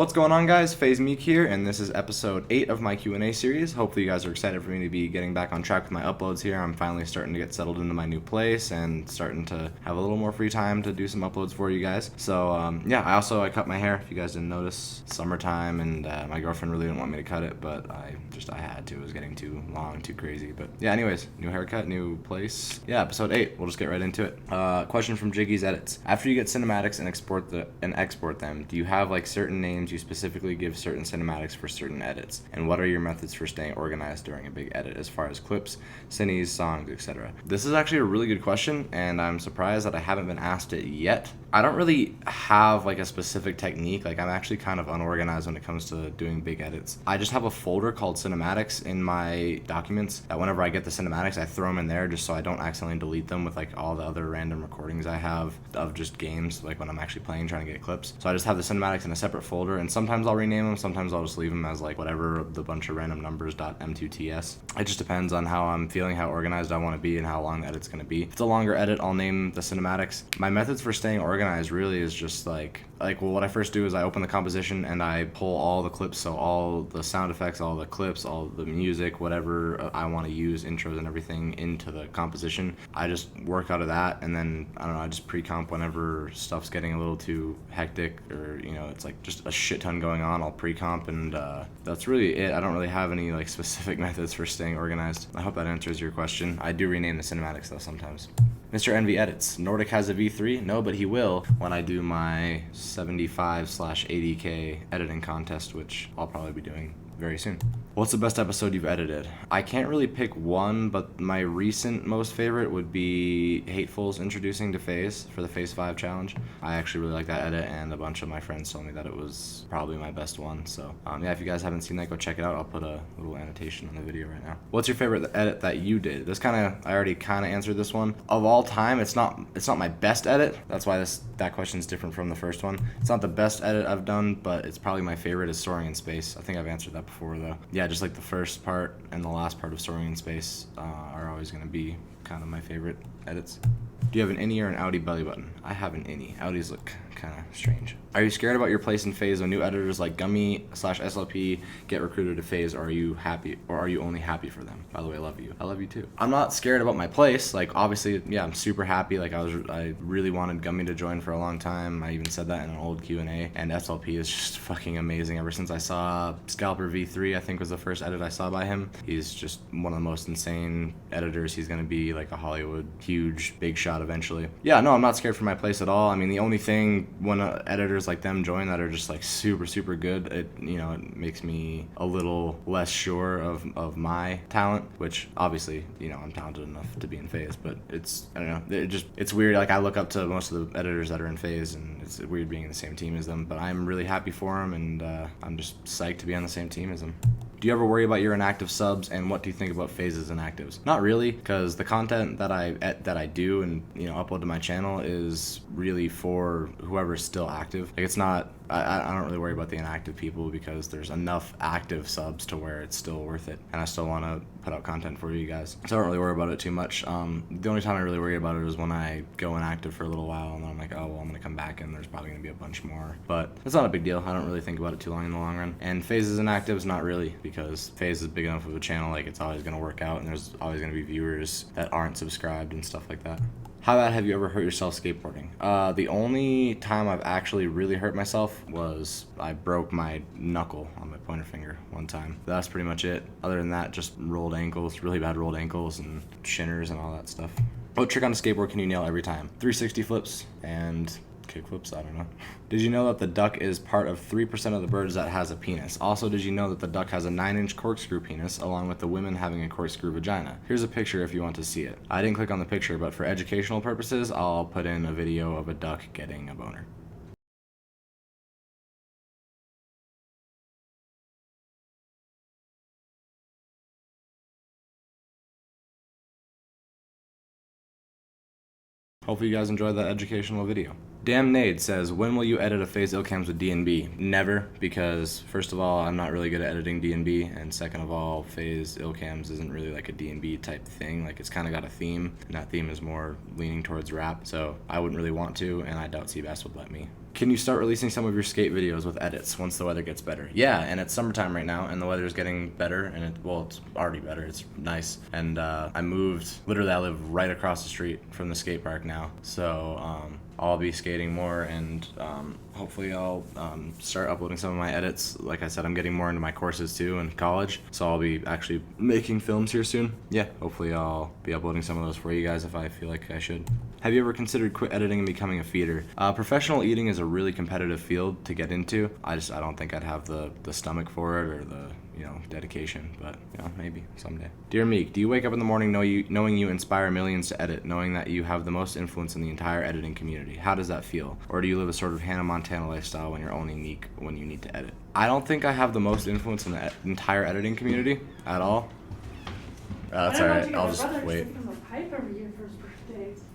What's going on, guys? FaZe Meek here, and this is episode 8 of my Q&A series. Hopefully you guys are excited for me to be getting back on track with my uploads here. I'm finally starting to get settled into my new place and starting to have a little more free time to do some uploads for you guys. So yeah, I cut my hair, if you guys didn't notice. Summertime, and my girlfriend really didn't want me to cut it, but I had to. It was getting too long, too crazy. But yeah, anyways, new haircut, new place. Yeah, episode 8. We'll just get right into it. Question from Jiggy's Edits. After you get cinematics and export them, do you have like certain names you specifically give certain cinematics for certain edits? And what are your methods for staying organized during a big edit as far as clips, cines, songs, etc.? This is actually a really good question, and I'm surprised that I haven't been asked it yet. I don't really have like a specific technique. Like, I'm actually kind of unorganized when it comes to doing big edits. I just have a folder called cinematics in my documents that whenever I get the cinematics, I throw them in there just so I don't accidentally delete them with like all the other random recordings I have of just games, like when I'm actually playing, trying to get clips. So I just have the cinematics in a separate folder, and sometimes I'll rename them, sometimes I'll just leave them as like whatever, the bunch of random numbers .m2ts. It just depends on how I'm feeling, how organized I want to be, and how long the edit's going to be. If it's a longer edit, I'll name the cinematics. My methods for staying organized really is just well, what I first do is I open the composition and I pull all the clips, so all the sound effects, all the clips, all the music, whatever I want to use, intros and everything, into the composition. I just work out of that, and then I don't know, I just pre-comp whenever stuff's getting a little too hectic, or it's like just a shit ton going on. I'll pre-comp, and that's really it. I don't really have any like specific methods for staying organized. I hope that answers your question. I do rename the cinematics though sometimes. Mr. Envy edits. Nordic has a V3? No, but he will when I do my 75/80K editing contest, which I'll probably be doing very soon. What's the best episode you've edited? I can't really pick one, but my recent most favorite would be Hateful's introducing to FaZe for the FaZe 5 challenge. I actually really like that edit, and a bunch of my friends told me that it was probably my best one. So yeah, if you guys haven't seen that, go check it out. I'll put a little annotation on the video right now. What's your favorite edit that you did? I already kind of answered this one. Of all time, it's not my best edit. That's why that question is different from the first one. It's not the best edit I've done, but it's probably my favorite is Soaring in Space. I think I've answered that before though. Yeah, just like the first part and the last part of Soaring in Space are always going to be kind of my favorite edits. Do you have an innie or an outie belly button? I have an innie. Outies look kind of strange. Are you scared about your place in FaZe when new editors like Gummy/SLP get recruited to FaZe, or are you happy, or are you only happy for them? By the way, I love you. I love you too. I'm not scared about my place. Like, obviously, yeah, I'm super happy. Like, I really wanted Gummy to join for a long time. I even said that in an old Q&A. And SLP is just fucking amazing. Ever since I saw Scalper V3, I think was the first edit I saw by him. He's just one of the most insane editors. He's gonna be like a Hollywood huge big shot eventually. Yeah, no, I'm not scared for my place at all. I mean, the only thing when editors like them join that are just like super good, it makes me a little less sure of my talent, which obviously I'm talented enough to be in FaZe, but I don't know, it's weird. Like, I look up to most of the editors that are in FaZe, and it's weird being in the same team as them, but I'm really happy for them, and I'm just psyched to be on the same team as them. Do you ever worry about your inactive subs, and what do you think about FaZe's inactives? Not really, because the content that I do and upload to my channel is really for whoever's still active. Like, it's not. I don't really worry about the inactive people, because there's enough active subs to where it's still worth it, and I still want to put out content for you guys. So I don't really worry about it too much. The only time I really worry about it is when I go inactive for a little while, and then I'm like, oh well, I'm gonna come back and there's probably gonna be a bunch more. But it's not a big deal. I don't really think about it too long in the long run. And FaZe's inactives, not really, because FaZe is big enough of a channel. Like, it's always gonna work out, and there's always gonna be viewers that aren't subscribed and stuff like that. How bad have you ever hurt yourself skateboarding? The only time I've actually really hurt myself was I broke my knuckle on my pointer finger one time. That's pretty much it. Other than that, just rolled ankles, really bad rolled ankles, and shinners and all that stuff. What trick on a skateboard can you nail every time? 360 flips and kickflips, I don't know. Did you know that the duck is part of 3% of the birds that has a penis? Also, did you know that the duck has a 9-inch corkscrew penis, along with the women having a corkscrew vagina? Here's a picture if you want to see it. I didn't click on the picture, but for educational purposes, I'll put in a video of a duck getting a boner. Hopefully you guys enjoyed that educational video. Damn Nade says, when will you edit a FaZe Illcams with D&B? Never, because first of all, I'm not really good at editing D&B, and second of all, FaZe Illcams isn't really like a D&B type thing. Like, it's kind of got a theme, and that theme is more leaning towards rap, so I wouldn't really want to, and I doubt Seabass would let me. Can you start releasing some of your skate videos with edits once the weather gets better? Yeah, and it's summertime right now, and the weather's getting better, and it's already better. It's nice. And I moved, literally I live right across the street from the skate park now, so I'll be skating more, and hopefully I'll start uploading some of my edits. Like I said, I'm getting more into my courses too in college, so I'll be actually making films here soon. Yeah, hopefully I'll be uploading some of those for you guys if I feel like I should. Have you ever considered quit editing and becoming a feeder? Professional eating is a really competitive field to get into. I don't think I'd have the stomach for it or the dedication, but maybe someday. Dear Meek, do you wake up in the morning knowing you inspire millions to edit, knowing that you have the most influence in the entire editing community? How does that feel? Or do you live a sort of Hannah Montana lifestyle when you're only Meek when you need to edit? I don't think I have the most influence in the entire editing community at all. That's alright, I'll just wait.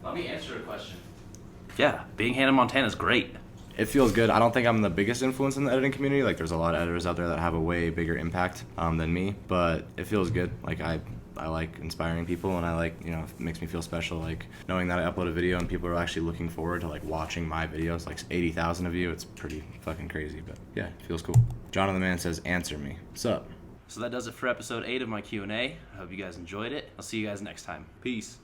Let me answer a question. Yeah, being Hannah Montana is great. It feels good. I don't think I'm the biggest influence in the editing community. Like, there's a lot of editors out there that have a way bigger impact than me, but it feels good. Like, I like inspiring people, and I like, it makes me feel special, like knowing that I upload a video and people are actually looking forward to like watching my videos, like 80,000 of you. It's pretty fucking crazy, but yeah, it feels cool. John the Man says, answer me. What's up? So that does it for episode 8 of my Q&A. I hope you guys enjoyed it. I'll see you guys next time. Peace.